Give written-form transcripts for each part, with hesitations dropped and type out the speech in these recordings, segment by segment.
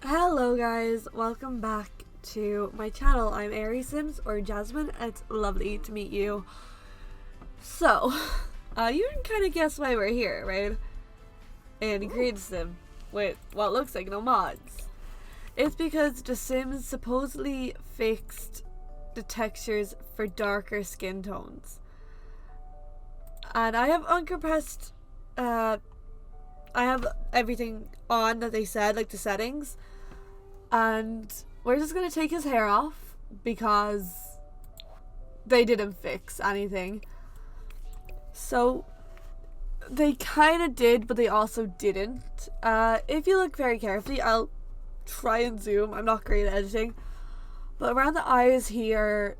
Hello guys, welcome back to my channel. I'm Aries Sims or Jasmine and it's lovely to meet you. So, you can kind of guess why we're here, right? In Green Sim with what looks like no mods. It's because The Sims supposedly fixed the textures for darker skin tones. And I have uncompressed, I have everything on that they said, like the settings. And we're just going to take his hair off because they didn't fix anything. So they kind of did, but they also didn't. If you look very carefully, I'll try and zoom. I'm not great at editing. But around the eyes here,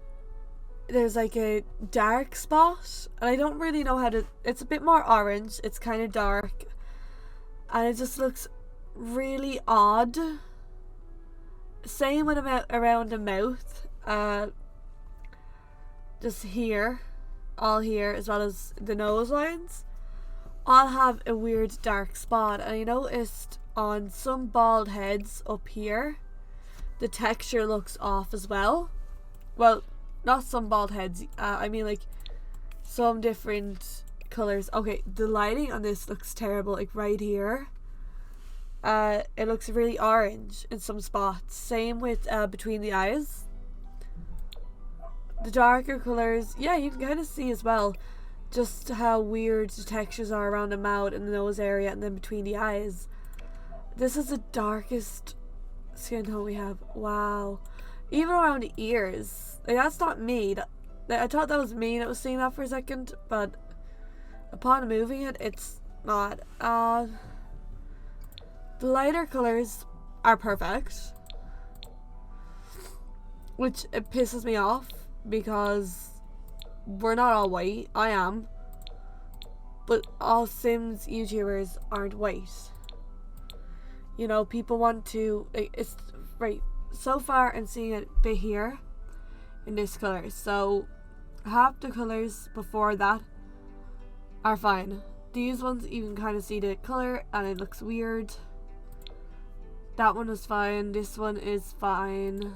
there's like a dark spot. And I don't really know how to... It's a bit more orange. It's kind of dark. And it just looks really odd. Same with around the mouth, just here, all here, as well as the nose lines, all have a weird dark spot. And I noticed on some bald heads up here, the texture looks off as well. Well, not some bald heads, I mean like some different colours. Okay, the lighting on this looks terrible, like right here. It looks really orange in some spots. Same with between the eyes. The darker colours, yeah, you can kind of see as well just how weird the textures are around the mouth and the nose area and then between the eyes. This is the darkest skin tone we have. Wow. Even around the ears. Like, that's not me. I thought that was me that was seeing that for a second, but upon moving it, it's not. The lighter colours are perfect, which it pisses me off because we're not all white. I am, but all Sims YouTubers aren't white. You know, people want to, like, it's right. So far I'm seeing it a bit here in this colour, so half the colours before that are fine. These ones you can kind of see the colour and it looks weird. That one is fine. This one is fine.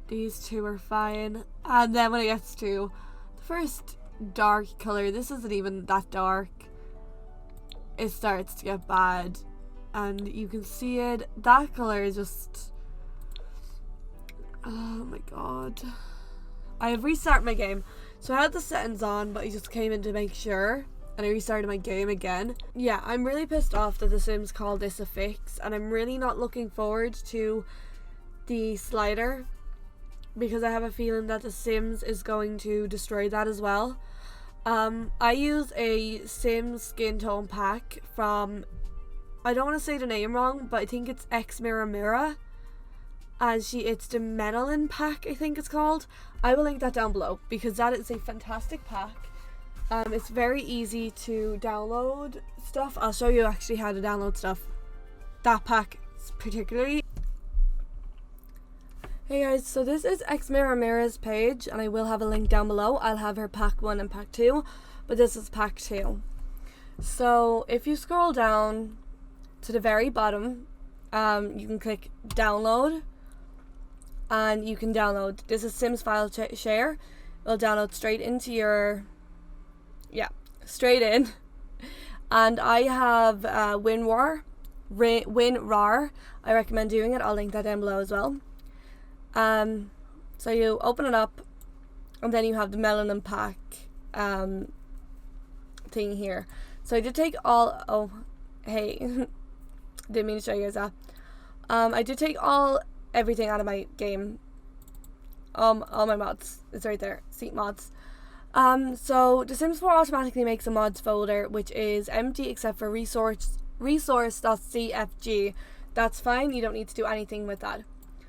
These two are fine. And then when it gets to the first dark colour, this isn't even that dark. It starts to get bad. And you can see it. That colour is just... Oh my god. I have restarted my game. So I had the settings on, but I just came in to make sure. And I restarted my game again. Yeah, I'm really pissed off that The Sims called this a fix, and I'm really not looking forward to the slider because I have a feeling that The Sims is going to destroy that as well. I use a Sims skin tone pack from, I don't want to say the name wrong, but I think it's xmiramira, and it's the melanin pack, I think it's called. I will link that down below because that is a fantastic pack. It's very easy to download stuff. I'll show you actually how to download stuff. That pack particularly. Hey guys, so this is xmiramira's page and I will have a link down below. I'll have her pack 1 and pack 2, but this is pack 2. So if you scroll down to the very bottom, you can click download and you can download. This is Sims file share. It'll download straight into your... Yeah, straight in. And I have WinRAR. I recommend doing it. I'll link that down below as well. So you open it up and then you have the melanin pack thing here. So I did take all... Oh, hey. Didn't mean to show you guys that. I did take everything out of my game. All my mods. It's right there. Seat mods. So The Sims 4 automatically makes a mods folder which is empty except for resource.cfg. That's fine, you don't need to do anything with that.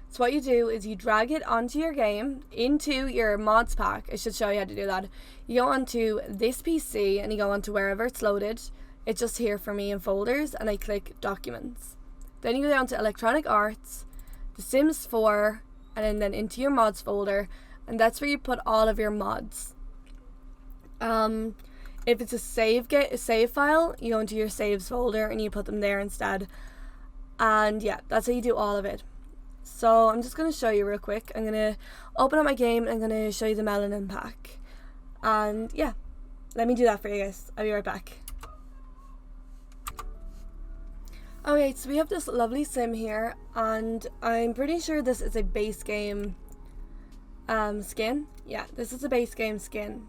So what you do is you drag it onto your game, into your mods pack. I should show you how to do that. You go onto this PC and you go onto wherever it's loaded. It's just here for me in folders and I click documents. Then you go down to electronic arts, The Sims 4, and then into your mods folder, and that's where you put all of your mods. If it's a save file, you go into your saves folder and you put them there instead. And yeah, that's how you do all of it. So I'm just going to show you real quick. I'm going to open up my game and I'm going to show you the melanin pack. And yeah, let me do that for you guys. I'll be right back. Okay, so we have this lovely sim here, and I'm pretty sure this is a base game skin. Yeah, this is a base game skin.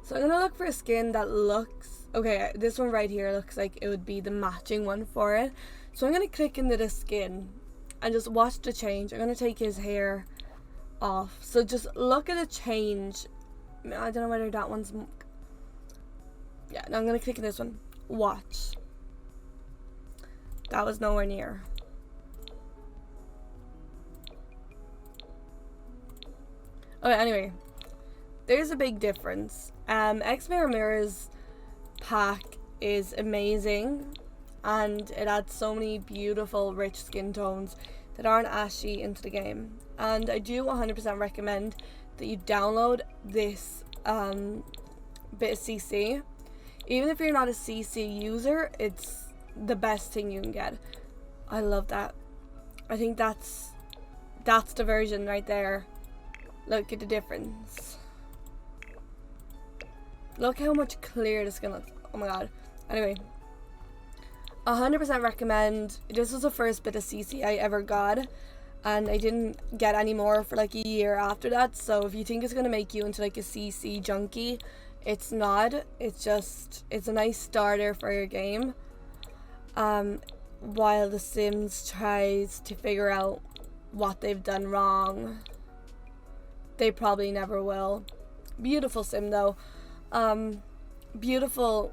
So I'm gonna look for a skin that looks okay. This one right here looks like it would be the matching one for it. So I'm gonna click into this skin and just watch the change. I'm gonna take his hair off. So just look at the change. I don't know whether that one's. Yeah, no, I'm gonna click on this one. Watch. That was nowhere near. Okay, anyway, there's a big difference. Xmiramira's pack is amazing, and it adds so many beautiful, rich skin tones that aren't ashy into the game. And I do 100% recommend that you download this bit of CC. Even if you're not a CC user, it's the best thing you can get. I love that. I think that's the version right there. Look at the difference. Look how much clearer the skin looks. Oh my god. Anyway, 100% recommend. This was the first bit of CC I ever got, and I didn't get any more for like a year after that. So if you think it's gonna make you into like a CC junkie, it's not. It's a nice starter for your game. While The Sims tries to figure out what they've done wrong. They probably never will. Beautiful sim though. Beautiful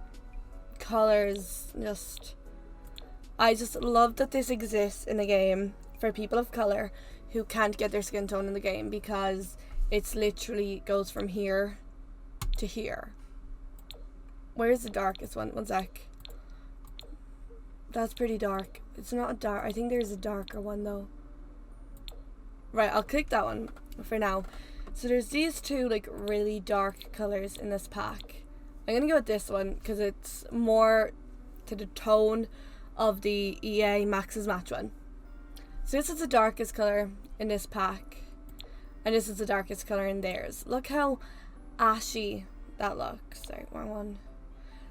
colors. I just love that this exists in the game for people of color who can't get their skin tone in the game, because it's literally goes from here to here. Where's the darkest one? One sec. That's pretty dark. It's not dark. I think there's a darker one though. Right, I'll click that one for now. So there's these two like really dark colors in this pack. I'm gonna go with this one because it's more to the tone of the EA Max's Match one. So this is the darkest color in this pack, and this is the darkest color in theirs. Look how ashy that looks. Sorry, wrong one.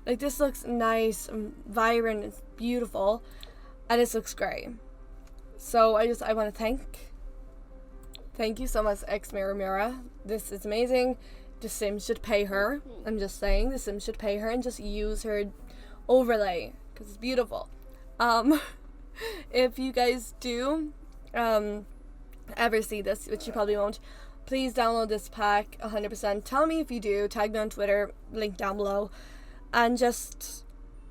Like, this looks nice and vibrant, it's beautiful, and this looks great. So I want to thank you so much, xmiramira. This is amazing. The Sims should pay her. I'm just saying, the Sims should pay her and just use her overlay because it's beautiful. If you guys do ever see this, which you probably won't, please download this pack 100%. Tell me if you do. Tag me on Twitter, link down below. And just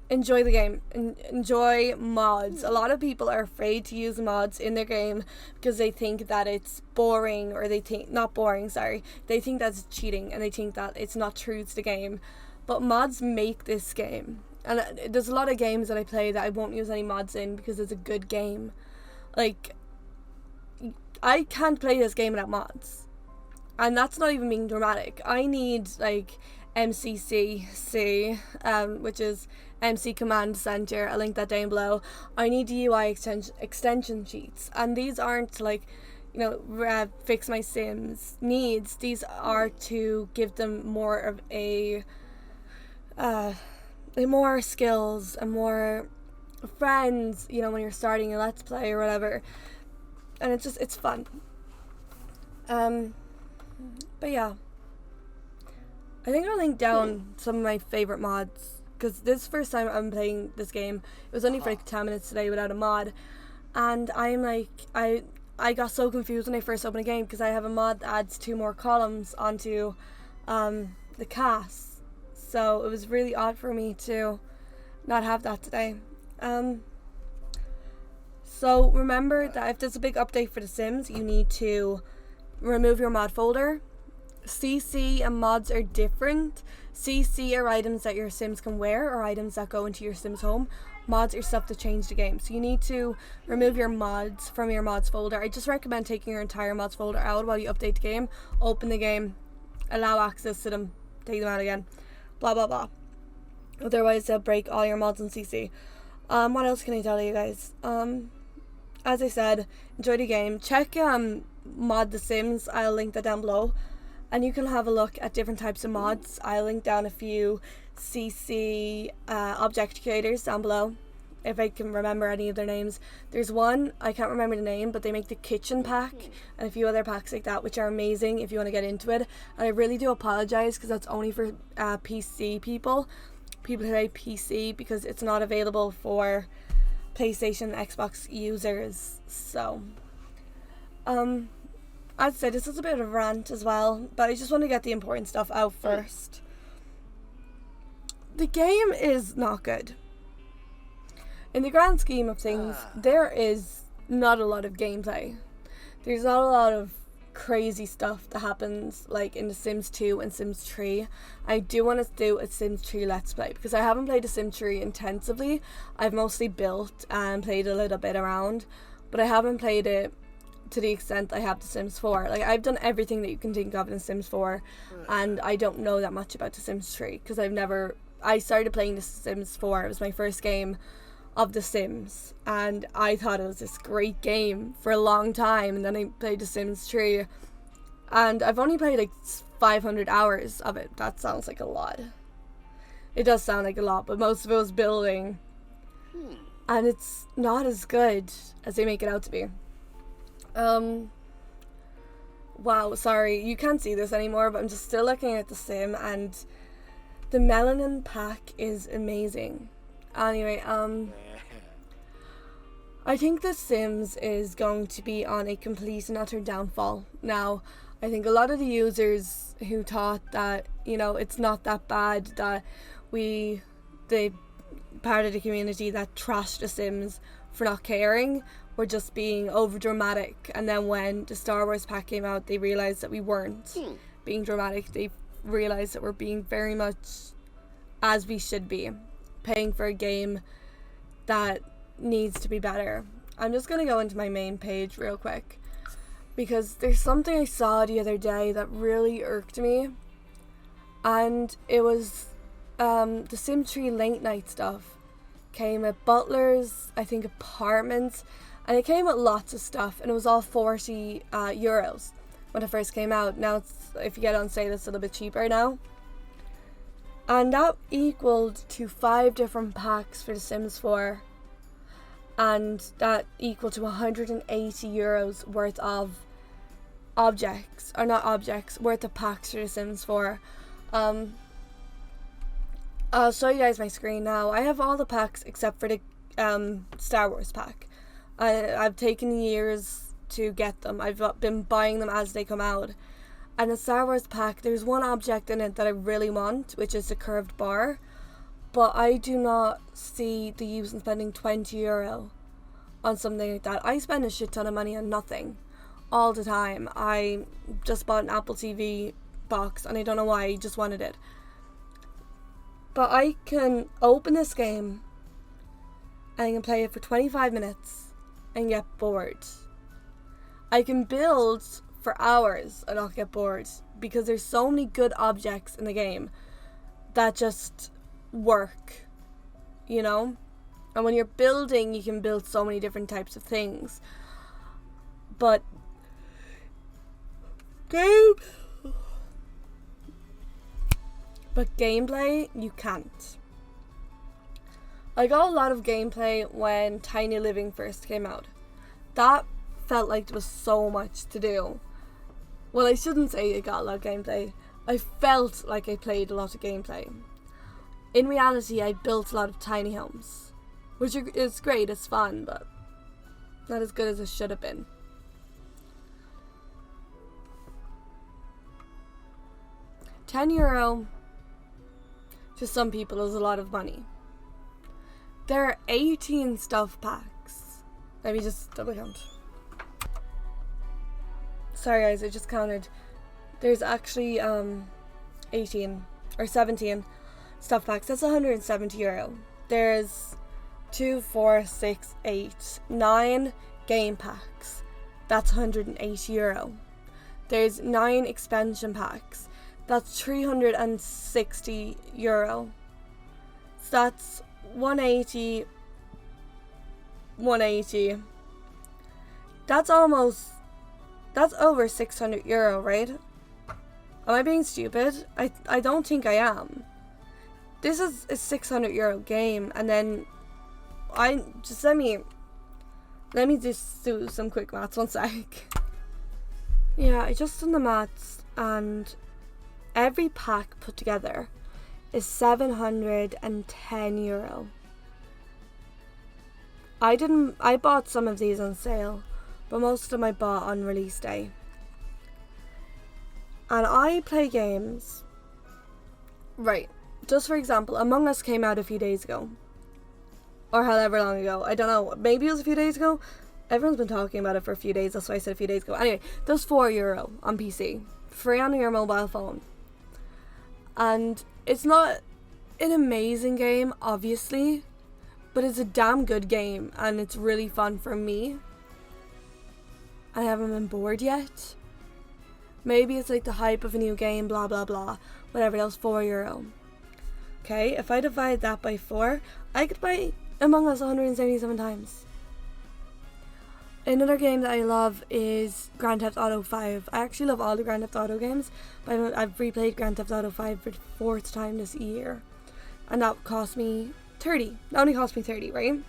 enjoy the game. Enjoy mods. A lot of people are afraid to use mods in their game because they think that it's boring, or they think, not boring, sorry. They think that's cheating, and they think that it's not true to the game. But mods make this game. And there's a lot of games that I play that I won't use any mods in because it's a good game. Like, I can't play this game without mods. And that's not even being dramatic. I need, like, MCC, which is MC Command Center. I'll link that down below. I need UI extension sheets, and these aren't like, you know, fix my Sims needs. These are to give them more of a more skills and more friends, you know, when you're starting a let's play or whatever, and it's fun. But yeah, I think I'll link down some of my favorite mods, because this first time I'm playing this game. It was only for like 10 minutes today without a mod, and I'm like, I got so confused when I first opened the game because I have a mod that adds 2 more columns onto the cast, so it was really odd for me to not have that today. So remember that if there's a big update for The Sims, you need to remove your mod folder. CC and mods are different. CC are items that your Sims can wear, or items that go into your Sims home. Mods are stuff to change the game. So you need to remove your mods from your mods folder. I just recommend taking your entire mods folder out while you update the game, open the game, allow access to them, take them out again, blah blah blah. Otherwise they'll break all your mods in CC. What else can I tell you guys? As I said, enjoy the game. Check Mod The Sims. I'll link that down below. And you can have a look at different types of mods. I'll link down a few CC object creators down below, if I can remember any of their names. There's one, I can't remember the name, but they make the kitchen pack and a few other packs like that, which are amazing if you want to get into it. And I really do apologise because that's only for PC people who play PC, because it's not available for PlayStation and Xbox users. So as I said, this is a bit of a rant as well, but I just want to get the important stuff out first. The game is not good. In the grand scheme of things, there is not a lot of gameplay. There's not a lot of crazy stuff that happens like in The Sims 2 and Sims 3. I do want to do a Sims 3 Let's Play, because I haven't played The Sims 3 intensively. I've mostly built and played a little bit around, but I haven't played it to the extent I have The Sims 4. Like, I've done everything that you can think of in The Sims 4, and I don't know that much about The Sims 3, because I started playing The Sims 4. It was my first game of The Sims, and I thought it was this great game for a long time, and then I played The Sims 3, and I've only played like 500 hours of it. That sounds like a lot. It does sound like a lot, but most of it was building, and it's not as good as they make it out to be. Wow, sorry, you can't see this anymore, but I'm just still looking at the sim, and the melanin pack is amazing. Anyway, I think The Sims is going to be on a complete and utter downfall. Now, I think a lot of the users who thought that, you know, it's not that bad, that the part of the community that trashed The Sims for not caring, were just being over dramatic. And then when the Star Wars pack came out, they realised that we weren't being dramatic. They realised that we're being very much as we should be, paying for a game that needs to be better. I'm just going to go into my main page real quick, because there's something I saw the other day that really irked me, and it was the Sim 3 late night stuff. Came with butlers, I think apartments, and it came with lots of stuff, and it was all 40 euros when it first came out. Now if you get it on sale, it's a little bit cheaper now. And that equaled to 5 different packs for The Sims 4. And that equaled to 180 euros worth of worth of packs for The Sims 4. I'll show you guys my screen now. I have all the packs except for the Star Wars pack. I've taken years to get them. I've been buying them as they come out. And the Star Wars pack, there's one object in it that I really want, which is the curved bar. But I do not see the use in spending 20 euro on something like that. I spend a shit ton of money on nothing all the time. I just bought an Apple TV box, and I don't know why, I just wanted it. But I can open this game and I can play it for 25 minutes and get bored. I can build for hours and not get bored, because there's so many good objects in the game that just work, you know? And when you're building, you can build so many different types of things. But gameplay, you can't. I got a lot of gameplay when Tiny Living first came out. That felt like there was so much to do. Well, I shouldn't say I got a lot of gameplay. I felt like I played a lot of gameplay. In reality, I built a lot of tiny homes, which is great, it's fun, but not as good as it should have been. €10 to some people is a lot of money. There are 18 stuff packs. Let me just double count. Sorry guys, I just counted. There's actually 18 or 17 stuff packs. That's €170. There's 2, 4, 6, 8, 9 game packs. That's €180. There's 9 expansion packs. That's €360. So that's 180 180. That's over €600, right? Am I being stupid? I don't think I am. This is a €600 game, and then let me just do some quick maths, one sec. Yeah, I just done the maths, and every pack put together is €710. I bought some of these on sale, but most of them I bought on release day. And I play games. Right. Just for example, Among Us came out a few days ago. Or however long ago. I don't know. Maybe it was a few days ago. Everyone's been talking about it for a few days. That's why I said a few days ago. Anyway, that was €4 on PC. Free on your mobile phone. And it's not an amazing game, obviously. But it's a damn good game. And it's really fun for me. I haven't been bored yet. Maybe it's like the hype of a new game, blah blah blah. Whatever, that was €4. Okay, if I divide that by 4, I could buy Among Us 177 times. Another game that I love is Grand Theft Auto 5. I actually love all the Grand Theft Auto games, but I've replayed Grand Theft Auto 5 for the 4th time this year. And that cost me 30. That only cost me 30, right?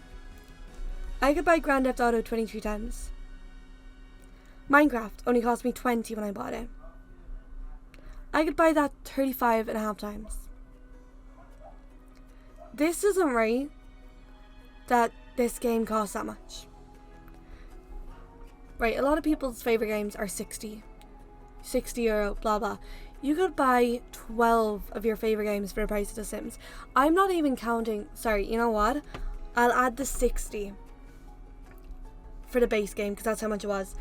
I could buy Grand Theft Auto 23 times. Minecraft only cost me 20 when I bought it. I could buy that 35.5 times. This isn't right that this game costs that much. Right, a lot of people's favourite games are €60, blah blah. You could buy 12 of your favourite games for the price of The Sims. I'm not even counting, sorry, you know what? I'll add the 60 for the base game, because that's how much it was.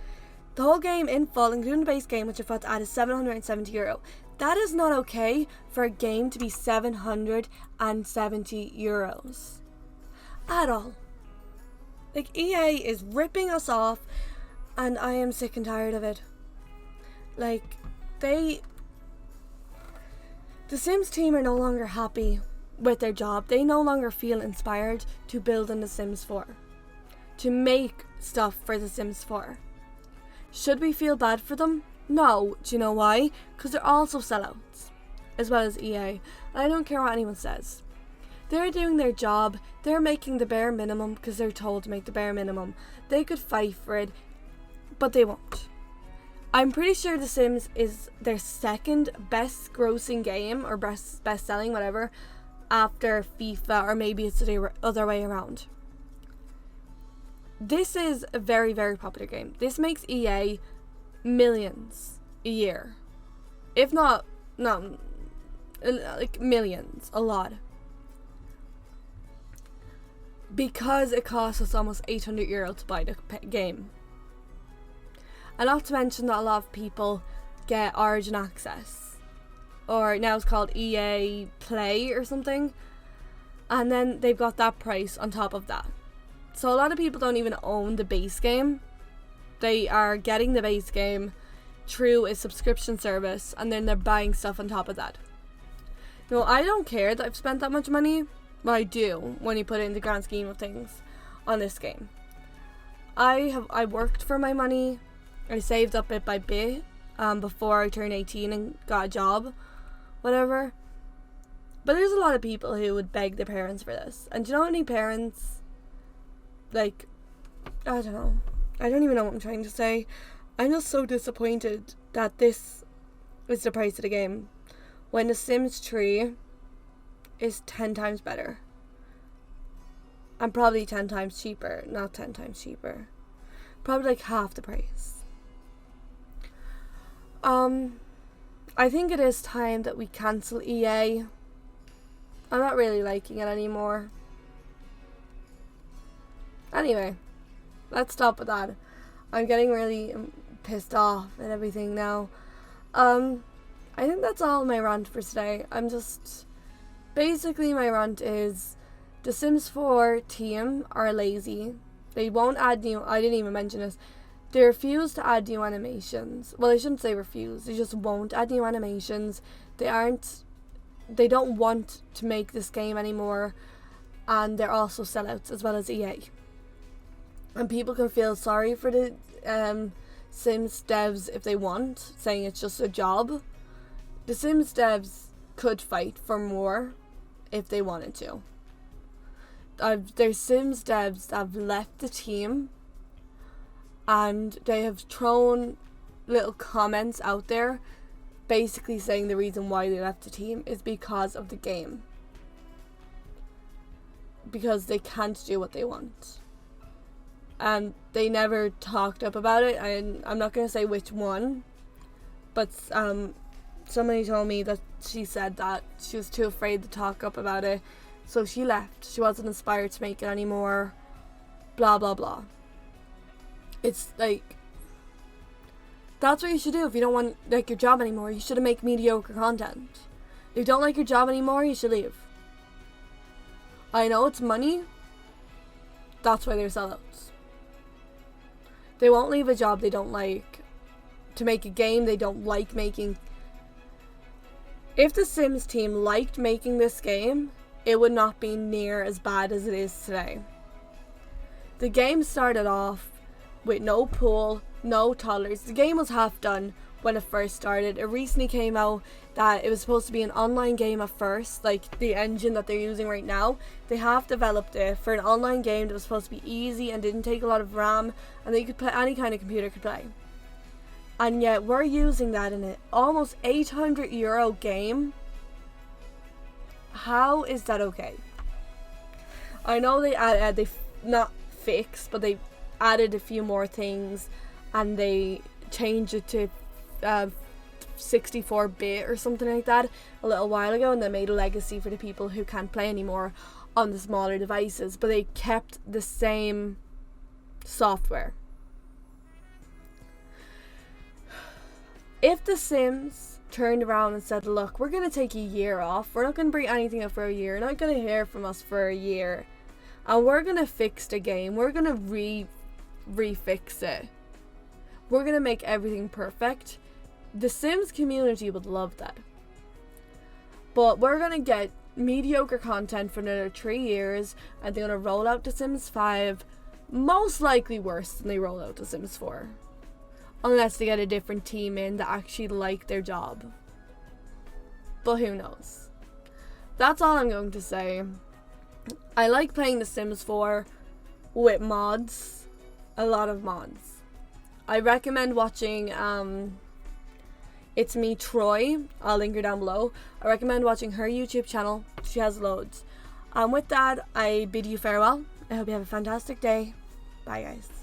The whole game in full, including the base game, which I thought to add, is €770. That is not okay for a game to be €770 at all. Like, EA is ripping us off, and I am sick and tired of it. Like, the Sims team are no longer happy with their job. They no longer feel inspired to build in The Sims 4, to make stuff for The Sims 4. Should we feel bad for them? No. Do you know why? Because they're also sellouts, as well as EA. I don't care what anyone says. They're doing their job. They're making the bare minimum because they're told to make the bare minimum. They could fight for it, but they won't. I'm pretty sure The Sims is their second best grossing game, or best selling, whatever, after FIFA, or maybe it's the other way around. This is a very, very popular game. This makes EA millions a year. If not, no, like millions, a lot. Because it costs us almost €800 to buy the game. And not to mention that a lot of people get Origin access. Or now it's called EA Play or something. And then they've got that price on top of that. So a lot of people don't even own the base game. They are getting the base game through a subscription service, and then they're buying stuff on top of that. No, I don't care that I've spent that much money. Well, I do, when you put it in the grand scheme of things on this game. I worked for my money. I saved up bit by bit before I turned 18 and got a job, whatever. But there's a lot of people who would beg their parents for this. And do you know any parents, like, I don't know. I don't even know what I'm trying to say. I'm just so disappointed that this is the price of the game, when The Sims 3 is 10 times better. And probably 10 times cheaper. Not 10 times cheaper. Probably like half the price. I think it is time that we cancel EA. I'm not really liking it anymore. Anyway, let's stop with that. I'm getting really pissed off and everything now. I think that's all my rant for today. Basically my rant is The Sims 4 team are lazy. They won't add I didn't even mention this. They refuse to add new animations. Well, I shouldn't say refuse. They just won't add new animations. They don't want to make this game anymore. And they're also sellouts, as well as EA. And people can feel sorry for the Sims devs if they want, saying it's just a job. The Sims devs could fight for more if they wanted to. There's Sims devs that have left the team, and they have thrown little comments out there basically saying the reason why they left the team is because of the game. Because they can't do what they want. And they never talked up about it. And I'm not going to say which one, but somebody told me that she said that she was too afraid to talk up about it, so she left. She wasn't inspired to make it anymore. Blah, blah, blah. It's like, that's what you should do if you don't want your job anymore. You should make mediocre content. If you don't like your job anymore, you should leave. I know it's money. That's why they're sellouts. They won't leave a job they don't like to make a game they don't like making. If the Sims team liked making this game, it would not be near as bad as it is today. The game started off with no pool, no toddlers. The game was half done when it first started. It recently came out that it was supposed to be an online game at first, like the engine that they're using right now. They have developed it for an online game that was supposed to be easy and didn't take a lot of RAM, and that you could play, any kind of computer could play. And yet we're using that in an almost €800 game. How is that okay? I know they not fixed, but they added a few more things, and they changed it to 64-bit or something like that a little while ago, and they made a legacy for the people who can't play anymore on the smaller devices, but they kept the same software. If the Sims turned around and said, look, we're going to take a year off, we're not going to bring anything up for a year, you're not going to hear from us for a year, and we're going to fix the game, we're going to refix it, we're going to make everything perfect, the Sims community would love that. But we're going to get mediocre content for another 3 years, and they're going to roll out The Sims 5, most likely worse than they roll out The Sims 4. Unless they get a different team in that actually like their job. But who knows? That's all I'm going to say. I like playing The Sims 4 with mods. A lot of mods. I recommend watching It's Me Troy. I'll link her down below. I recommend watching her YouTube channel. She has loads. With that, I bid you farewell. I hope you have a fantastic day. Bye guys.